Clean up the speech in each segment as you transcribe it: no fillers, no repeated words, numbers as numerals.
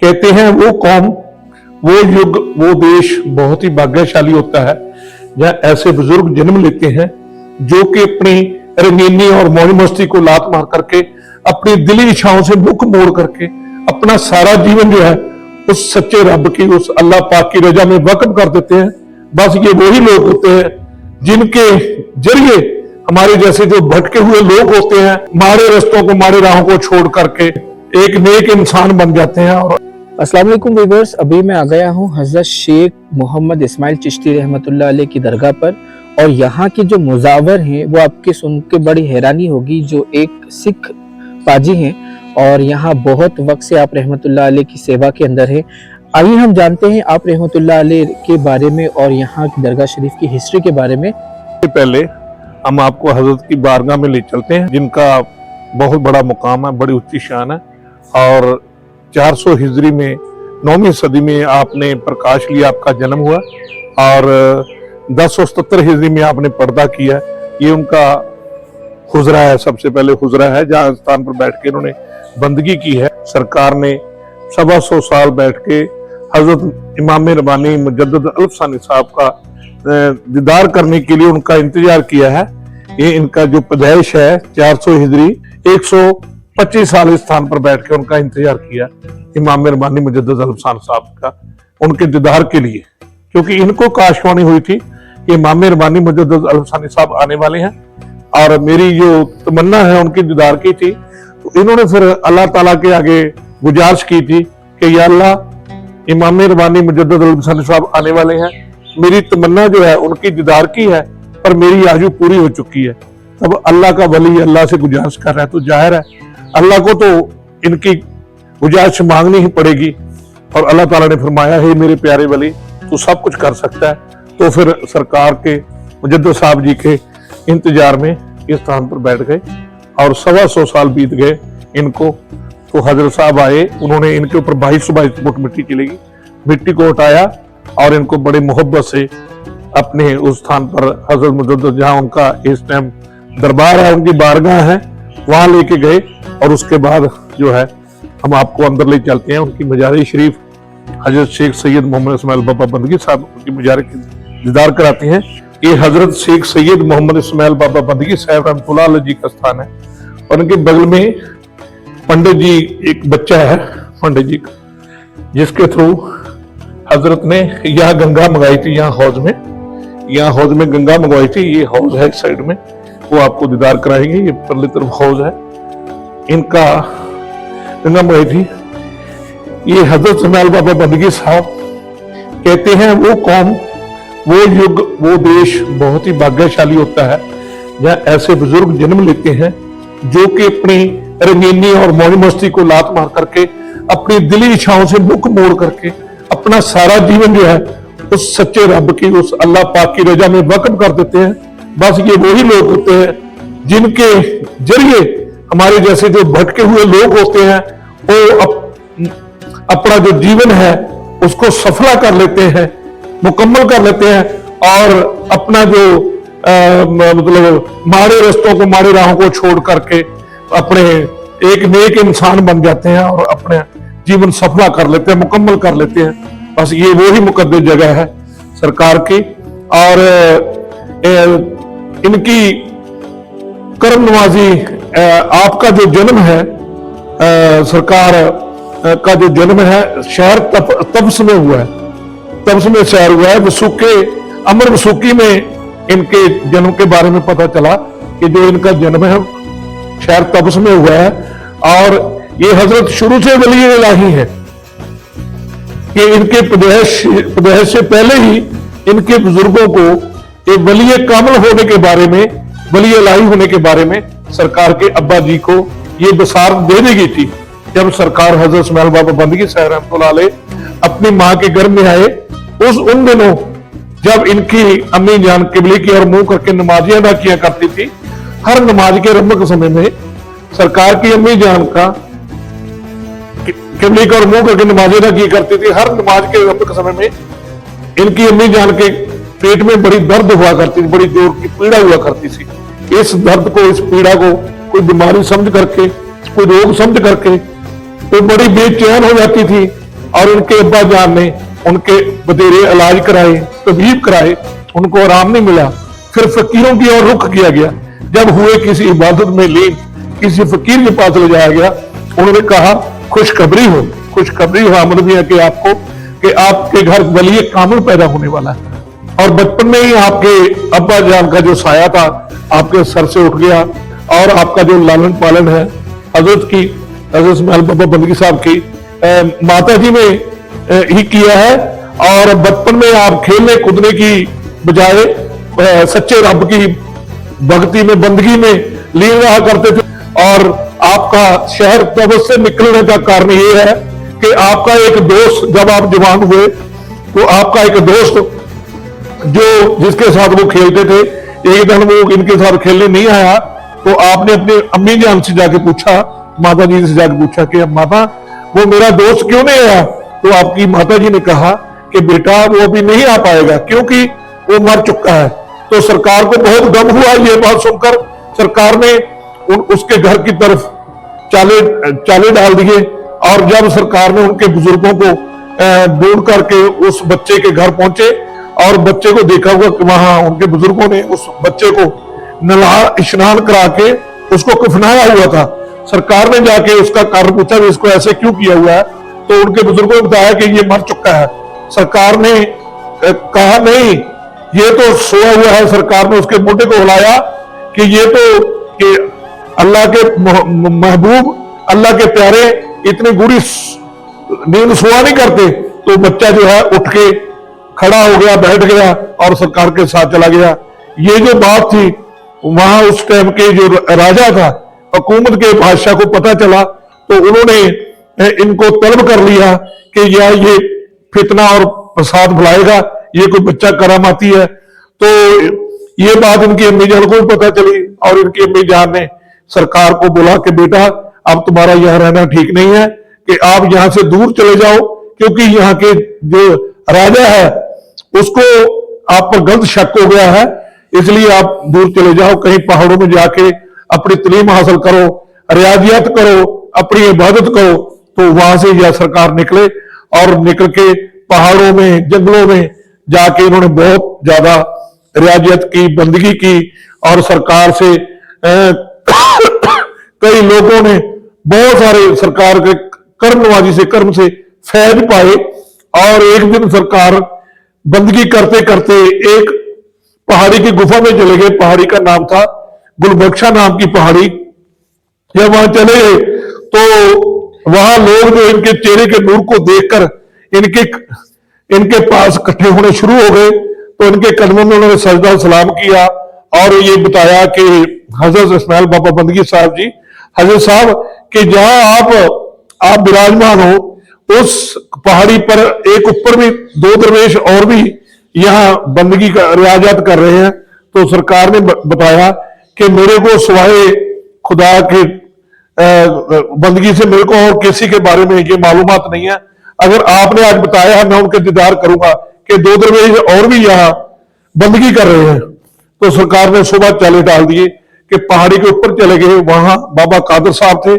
कहते हैं वो कौम, वो युग, वो देश बहुत ही भाग्यशाली होता है जहां ऐसे बुजुर्ग जन्म लेते हैं जो कि अपनी रंगीनी और मौज मस्ती को लात मार करके, अपनी दिली इच्छाओं से मुख मोड़ करके अपना सारा जीवन जो है उस सच्चे रब की, उस अल्लाह पाक की रजा में वक्फ कर देते हैं। बस ये वही लोग होते हैं जिनके जरिए हमारे जैसे जो भटके हुए लोग होते हैं माड़े रस्तों को, माड़े राहों को छोड़ करके एक नेक इंसान बन जाते हैं। और अस्सलाम वालेकुम व्यूअर्स, अभी मैं आ गया हूँ हजरत शेख मोहम्मद इस्माइल चिश्ती रहमतुल्लाह अलैह की दरगाह पर। और यहाँ के जो मुजावर हैं वो आपके सुन के बड़ी हैरानी होगी, जो एक सिख पाजी हैं और यहाँ बहुत वक्त से आप रहमतुल्लाह अलैह की सेवा के अंदर हैं। आइए हम जानते हैं आप रहमतुल्लाह अलैह के बारे में और यहाँ की दरगाह शरीफ की हिस्ट्री के बारे में। पहले हम आपको हजरत की बारगाह में ले चलते हैं जिनका बहुत बड़ा मुकाम है, बड़ी ऊंची शान है। और 400 हिजरी में 9वीं सदी में आपने प्रकाश लिया, आपका जन्म हुआ और 1077 हिजरी में आपने पर्दा किया। ये उनका हुजरा है, सबसे पहले हुजरा है जहां स्थान पर बैठ के इन्होंने बंदगी की है। सरकार ने 125 साल बैठ के हजरत इमाम रब्बानी मुजद्दिद अल्फसानी साहब का दीदार करने के लिए उनका इंतजार किया है। ये इनका जो पैदाइश है 400 हिजरी, 125 साल इस स्थान पर बैठ के उनका इंतजार किया इमाम रब्बानी मुजद्दिद अल्फसानी साहब का, उनके दीदार के लिए। क्योंकि इनको काशवानी हुई थी कि इमाम रब्बानी मुजद्दिद अल्फसानी साहब आने वाले हैं और मेरी जो तमन्ना है उनकी दीदार की थी। तो इन्होंने फिर अल्लाह ताला के आगे गुजारिश की थी कि या अल्लाह, इमाम रब्बानी मुजद्दिद अल्फसानी साहब आने वाले हैं, मेरी तमन्ना जो है उनकी दीदार की है पर मेरी आजू पूरी हो चुकी है। तब अल्लाह का वली अल्लाह से गुजारिश कर रहा है, तो जाहिर है अल्लाह को तो इनकी गुजारिश मांगनी ही पड़ेगी। और अल्लाह ताला ने फरमाया, हे मेरे प्यारे वली, तू सब कुछ कर सकता है। तो फिर सरकार के मुजद्दिद साहब जी के इंतजार में इस स्थान पर बैठ गए और 125 साल बीत गए इनको। तो हजरत साहब आए, उन्होंने इनके ऊपर 22 फुट मिट्टी चलेगी, मिट्टी को हटाया और इनको बड़े मोहब्बत से अपने उस स्थान पर हजरत मुजद्दिद जहां उनका इस टाइम दरबार है, उनकी बारगाह है, वहां लेके गए। और उसके बाद जो है हम आपको अंदर ले चलते हैं उनकी मजार शरीफ, हजरत शेख सैयद मोहम्मद इस्माइल बाबा बंदगी साहब उनकी मजार की दीदार कराते हैं। ये हजरत शेख सैयद मोहम्मद इस्माइल बाबा बंदगी साहब रहमतुल्लाह अलैह जी का स्थान है। और उनके बगल में पंडित जी एक बच्चा है पंडित जी का, जिसके थ्रू हजरत ने यहाँ गंगा मंगाई थी, यहाँ हौज में गंगा मंगवाई थी। ये हौज है इस साइड में, वो आपको दीदार कराएंगे। ये परली तरफ हौज है, इनका गंगा मंगाई थी। ये हजरत इस्माइल बाबा बंदगी साहब कहते हैं वो कौम, वो युग, वो देश बहुत ही भाग्यशाली होता है जहां ऐसे बुजुर्ग जन्म लेते हैं जो कि अपनी रंगीनी और मौज मस्ती को लात मार करके, अपनी दिली इच्छाओं से मुख मोड़ करके अपना सारा जीवन जो है उस सच्चे रब की, उस अल्लाह पाक की रजा में वक्फ कर देते हैं। बस ये वही लोग होते हैं जिनके जरिए हमारे जैसे जो भटके हुए लोग होते हैं वो अपना जो जीवन है उसको सफला कर लेते हैं, मुकम्मल कर लेते हैं और अपना जो मतलब माड़े रस्तों को, माड़े राहों को छोड़ करके अपने एक नेक इंसान बन जाते हैं और अपने जीवन सफला कर लेते हैं, मुकम्मल कर लेते हैं। बस ये वो ही मुकद्दस जगह है सरकार की। और इनकी करम नवाजी, आपका जो जन्म है, सरकार का जो जन्म है शहर तब्स में हुआ है, तब्स में शहर हुआ है। वसूके, अमर वसूकी में इनके जन्म के बारे में पता चला कि जो इनका जन्म है शहर तब्स में हुआ है। और ये हजरत शुरू से वली इलाही है कि इनके पैदाइश से पहले ही इनके बुजुर्गों को एक वली कामिल होने के बारे में, वली इलाही होने के बारे में सरकार के अब्बा जी को ये बसार दे दी गई थी। जब सरकार हजरत इस्माइल बाबा बंदगी साहब रहमतुल्लाह अलैह अपनी माँ के घर में आए, उन दिनों जब इनकी अम्मी जान किबली की और मुंह करके नमाजें अदा किया करती थी, हर नमाज के रम्म समय में सरकार की अम्मी जान का किबली का और मुंह करके नमाजें अदा किया करती थी। हर नमाज के रम्म समय में इनकी अम्मी जान के पेट में बड़ी दर्द हुआ करती थी, बड़ी जोर की पीड़ा हुआ करती थी। इस दर्द को, इस पीड़ा को कोई बीमारी समझ करके, कोई रोग समझ करके तो बड़ी बेचैन हो जाती थी और उनके अब्बा जान ने उनके बतेरे इलाज कराए, तबीब कराए, उनको आराम नहीं मिला। फिर फकीरों की ओर रुख किया गया। जब हुए किसी इबादत में लीन, किसी फकीर के पास ले जाया गया। उन्होंने कहा खुशखबरी हो अहमद मियां के आपको कि आपके घर वली कामिल पैदा होने वाला है। और बचपन में ही आपके अब्बा जान का जो साया था आपके सर से उठ गया और आपका जो लालन पालन है हजरत इस्माइल बाबा बंदगी साहब की माता जी ने ही किया है। और बचपन में आप खेलने कूदने की बजाय सच्चे रब की भक्ति में, बंदगी में लीन रहा करते थे। और आपका शहर तबस से निकलने का कारण यह है कि आपका एक दोस्त, जब आप जवान हुए तो आपका एक दोस्त जो जिसके साथ वो खेलते थे, एक दिन वो इनके साथ खेलने नहीं आया तो आपने अपने अम्मी जान से जाके पूछा, माता जी से जाके पूछा कि माता वो मेरा दोस्त क्यों नहीं आया। तो आपकी माता जी ने कहा कि बेटा वो अभी नहीं आ पाएगा क्योंकि वो मर चुका है। तो सरकार को बहुत गम हुआ ये बात सुनकर। सरकार ने उसके घर की तरफ चाले डाल दिए। और जब सरकार ने उनके बुजुर्गों को ढूंढ करके उस बच्चे के घर पहुंचे और बच्चे को देखा हुआ कि वहां उनके बुजुर्गों ने उस बच्चे को नला स्नान करा के उसको कफनाया हुआ था। सरकार ने जाके उसका कारण पूछा कि इसको ऐसे क्यों किया हुआ है। तो उनके बुजुर्गों ने बताया कि ये मर चुका है। सरकार ने कहा नहीं, ये तो सोया हुआ है। सरकार ने उसके मोटे को हिलाया कि ये तो कि अल्लाह के महबूब, अल्लाह के प्यारे इतनी बुरी नींद सोया नहीं करते। तो बच्चा जो है उठ के खड़ा हो गया, बैठ गया और सरकार के साथ चला गया। ये जो बात थी वहां उस टाइम के जो राजा था, हुकूमत के बादशाह को पता चला तो उन्होंने इनको तलब कर लिया कि या ये फितना और फसाद फैलाएगा, ये कोई बच्चा करामाती है। तो ये बात इनकी अम्मी जान को भी पता चली और इनकी अम्मी जान ने सरकार को बोला कि बेटा अब तुम्हारा यहां रहना ठीक नहीं है, कि आप यहां से दूर चले जाओ क्योंकि यहाँ के जो राजा है उसको आप पर गलत शक हो गया है, इसलिए आप दूर चले जाओ, कहीं पहाड़ों में जाके अपनी तालीम हासिल करो, रियाजियत करो, अपनी इबादत करो। तो वहां से यह सरकार निकले और निकल के पहाड़ों में, जंगलों में जाके इन्होंने बहुत ज्यादा रियाजियत की, बंदगी की और सरकार से कई लोगों ने बहुत सारे सरकार के कर्म से फैज पाए। और एक दिन सरकार बंदगी करते करते एक पहाड़ी की गुफा में चले गए। पहाड़ी का नाम था गुलबख्शा नाम की पहाड़ी। जब वहां चले गए तो वहां लोग जो इनके चेहरे के नूर को देखकर इनके पास इकट्ठे होने शुरू हो गए। तो इनके कदमों में उन्होंने सजदा सलाम किया और ये बताया कि हजरत इस्माइल बाबा बंदगी साहब जी, हजरत साहब कि जहां आप विराजमान हो उस पहाड़ी पर एक ऊपर भी 2 दरवेश और भी यहाँ बंदगी का रियाजत कर रहे हैं। तो सरकार ने बताया कि मेरे को सिवाय खुदा के बंदगी से मेरे को और किसी के बारे में ये मालूमात नहीं है। अगर आपने आज बताया है मैं उनके दीदार करूंगा कि 2 दरवेश और भी यहाँ बंदगी कर रहे हैं। तो सरकार ने सुबह चाले डाल दिए कि पहाड़ी के ऊपर चले गए। वहां बाबा कादर साहब थे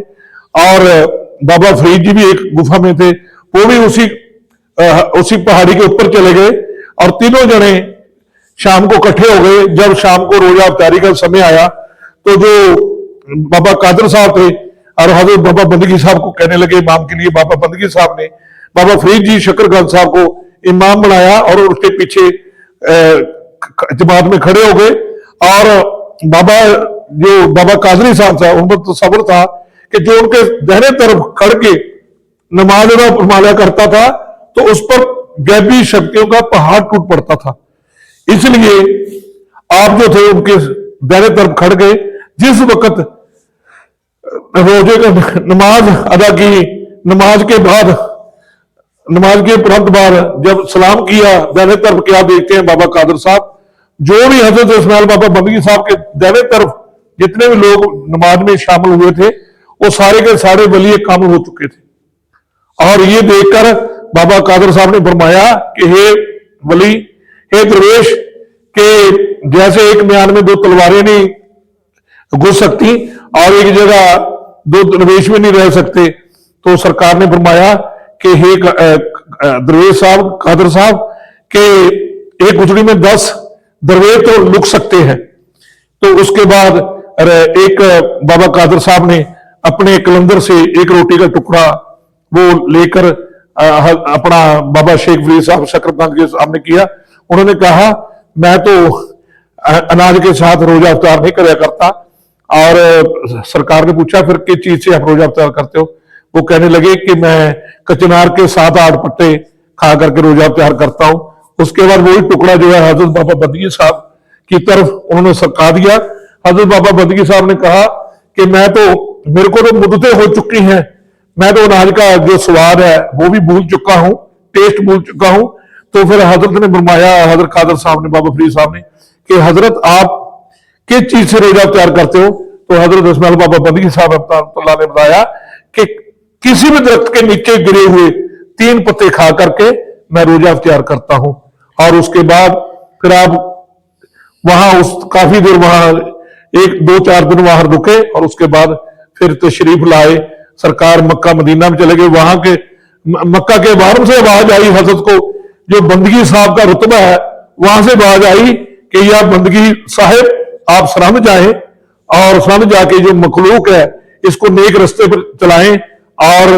और बाबा फरीद जी भी एक गुफा में थे, वो भी उसी पहाड़ी के ऊपर चले गए और तीनों जने शाम को इकट्ठे हो गए। जब शाम को रोजा अफ्तारी का समय आया तो जो बाबा कादर साहब थे और हजरत बाबा बंदगी साहब को कहने लगे इमाम के लिए, बाबा बंदगी साहब ने बाबा फरीद जी शकरगंज साहब को इमाम बनाया और उसके पीछे जमात में खड़े हो गए। और बाबा कादरी साहब था उन पर तो सब्र था कि जो उनके दाहिने तरफ खड़ के नमाज अदा फरमाया करता था तो उस पर गैबी शक्तियों का पहाड़ टूट पड़ता था। इसलिए आप जो थे उनके दाहिने तरफ खड़ गए। जिस वक्त रोजे का नमाज अदा की, नमाज के तुरंत बाद जब सलाम किया दाहिने तरफ क्या देखते हैं बाबा कादर साहब, जो भी हजरत इस्माइल बाबा बंदगी साहब के दाहिने तरफ जितने भी लोग नमाज में शामिल हुए थे वो सारे के सारे वली कामिल हो चुके थे। और ये देखकर बाबा कादर साहब ने फरमाया कि हे वली, हे दरवेश, के जैसे एक म्यान में 2 तलवारें नहीं घुस सकती और एक जगह 2 दरवेश में नहीं रह सकते। तो सरकार ने फरमाया कि हे दरवेश साहब कादर साहब के एक गुजड़ी में 10 दरवेश तो लुक सकते हैं। तो उसके बाद एक बाबा कादर साहब ने अपने कलंदर से एक रोटी का टुकड़ा वो लेकर अपना बाबा शेख फरीद साहब शकरकंद के सामने किया। उन्होंने कहा मैं तो अनाज के साथ रोजा अफ्तार नहीं कराया करता। और सरकार ने पूछा फिर किस चीज से आप रोजा अफ्तार करते हो? वो कहने लगे कि मैं कचनार के 7-8 पट्टे खा करके रोजा अफ्तार करता हूं। उसके बाद वही टुकड़ा जो है हजरत बाबा बंदगी साहब की तरफ उन्होंने सरका दिया। हजरत बाबा बंदगी साहब ने कहा कि मेरे को तो मुद्दतें हो चुकी हैं, मैं तो अनाज का जो स्वाद है वो भी भूल चुका हूं, टेस्ट भूल चुका हूं। तो फिर हजरत ने फरमाया, हजरत कादर साहब ने, बाबा फरीद साहब ने, कि हजरत आप किस चीज से रोजा अफ्तार करते हो? तो हजरत इस्माइल बाबा बंदगी साहब ने बताया कि किसी भी दरख्त के नीचे गिरे हुए 3 पत्ते खा करके मैं रोजा अफ्तार करता हूं। और उसके बाद फिर आप वहां काफी देर वहां 1-2-4 दिन वहां रुके और उसके बाद फिर तशरीफ लाए। सरकार मक्का मदीना में चले गए। वहां के मक्का के बाहर से आवाज आई हजरत को, जो बंदगी साहब का रुतबा है, वहां से आवाज आई कि या बंदगी साहिब आप सरहद जाएं और सरहद जाके जो मखलूक है इसको नेक रस्ते पर चलाएं और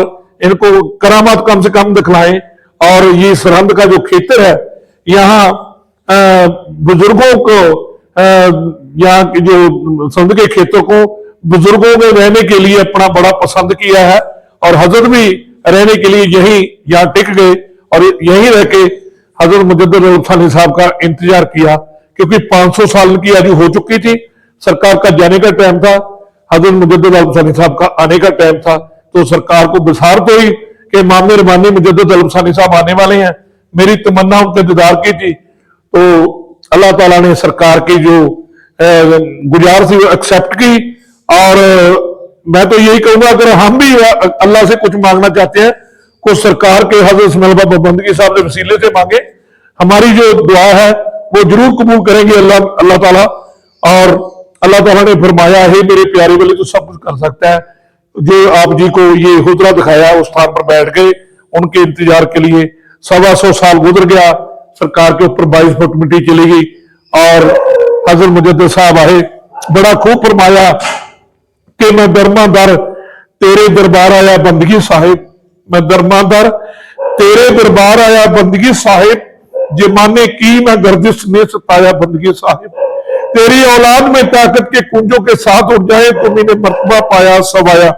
इनको करामात कम से कम दिखलाएं। और ये सरहद का जो खेतर है, यहाँ बुजुर्गों को, यहाँ के जो सरहद के खेतों को बुजुर्गों में रहने के लिए अपना बड़ा पसंद किया है। और हजरत भी रहने के लिए यही यहाँ टिक गए और यहीं रह के हजरत मुजद्दिद अल साहब का इंतजार किया, क्योंकि 500 साल की आयु हो चुकी थी। सरकार का जाने का टाइम था, हजरत मुजद्दिद अल साहब का आने का टाइम था। तो सरकार को बिसार तो ही कि मामे रबानी मुजद्दिद अल साहब आने वाले हैं, मेरी तमन्ना उनके दीदार की थी। तो अल्लाह ताला ने सरकार की जो गुजारिश थी एक्सेप्ट की। और मैं तो यही कहूंगा, अगर हम भी अल्लाह से कुछ मांगना चाहते हैं, कुछ सरकार के हजरत इस्माइल बाबा बंदगी साहब के वसीले से मांगे, हमारी जो दुआ है वो जरूर कबूल करेंगे अल्लाह ताला। और अल्लाह ताला ने फरमाया है मेरे प्यारे वाले तो सब कुछ कर सकता है। जो आप जी को ये हुजरा दिखाया उस स्थान पर बैठ गए, उनके इंतजार के लिए 125 साल गुजर गया। सरकार के ऊपर 22 फुट मिट्टी चली गई और हजरत मुजद्दिद साहब आए। बड़ा खूब फरमाया कि मैं दरमादर तेरे दरबार आया बंदगी साहिब, मैं दरमादर तेरे दरबार आया बंदगी साहिब, जमाने की मैं गर्दिश ने सताया बंदगी साहिब। तेरी औलाद में ताकत के कुंजों के साथ उठ जाए तो मैंने मर्तबा पाया सवाया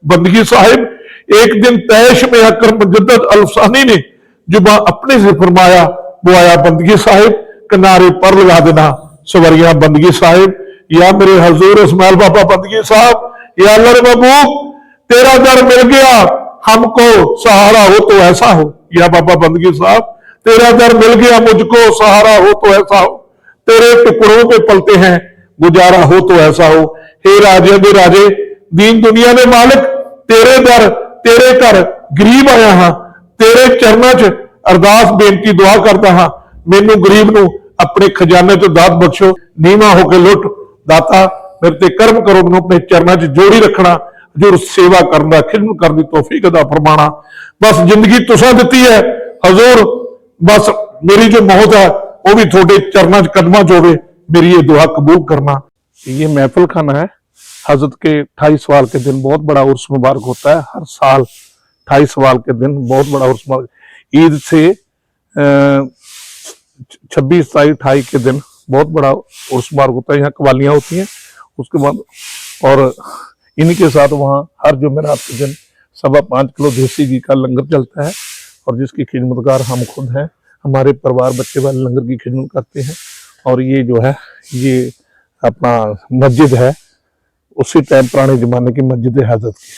बंदगी साहिब। एक दिन तैश में आकर मुजद्दिद अल्फसानी ने जुबा अपने से फरमाया, वो आया बंदगी साहिब, किनारे पर लगा देना सवरिया बंदगी साहिब। या मेरे हजूर इस्माइल बाबा बंदगी साहब, या अल्लाह महबूब तेरा दर मिल गया, हमको सहारा हो तो ऐसा हो। या बाबा बंदगी साहब तेरा दर मिल गया, मुझको सहारा हो तो ऐसा हो। तेरे टुकड़ों पे पलते हैं, गुजारा हो तो ऐसा हो। हे राजे दे राजे, दीन दुनिया में मालिक, तेरे दर तेरे घर गरीब आया हाँ, तेरे चरणों च अरदास बेनती दुआ करता हाँ, मैनू गरीब नू अपने खजाने तो दात बख्शो, नीवा होके लुट दाता मेरे ते कर्म करो, मैनू अपने चरणों च जोड़ी रखना, हजूर सेवा करना खिदमत करने की तौफीक अदा फरमाना। बस जिंदगी तुसा दिती है हजूर, बस मेरी जो मौत है वो भी थोड़े चरणों च कदमां च होवे, मेरी ये दुआ कबूल करना। ये महफिल खाना है। हजरत के 28 सवाल के दिन बहुत बड़ा उर्स मुबारक होता है हर साल। 28 सवाल के दिन बहुत बड़ा उर्स मुबारक, ईद से 26 तारीख 28 के दिन बहुत बड़ा उर्स मुबारक होता है। यहाँ कवालियां होती हैं उसके बाद, और इन्हीं के साथ वहाँ हर जुमेरात के दिन 5.25 किलो देसी घी का लंगर चलता है, और जिसकी खिदमतगार हम खुद हैं। हमारे परिवार बच्चे वाले लंगर की खिदमत करते हैं। और ये जो है ये अपना मस्जिद है, उसी टाइम पुराने जमाने की मस्जिद है हजरत की।